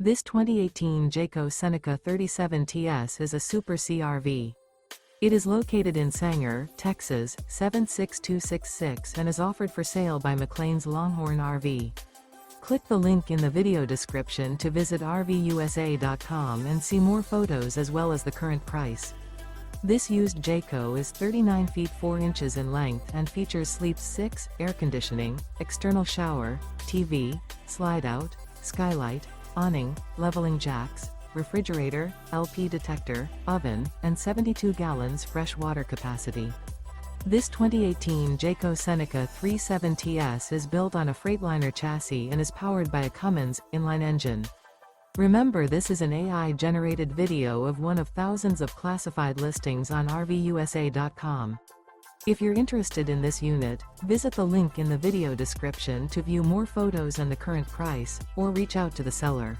This 2018 Jayco Seneca 37TS is a Super CRV. It is located in Sanger, Texas, 76266 and is offered for sale by McClain's Longhorn RV. Click the link in the video description to visit RVUSA.com and see more photos as well as the current price. This used Jayco is 39 feet 4 inches in length and features Sleep 6, air conditioning, external shower, TV, slide-out, skylight, awning, leveling jacks, refrigerator, LP detector, oven, and 72 gallons fresh water capacity. This 2018 Jayco Seneca 37TS is built on a Freightliner chassis and is powered by a Cummins inline engine. Remember, this is an AI-generated video of one of thousands of classified listings on RVUSA.com. If you're interested in this unit, visit the link in the video description to view more photos and the current price, or reach out to the seller.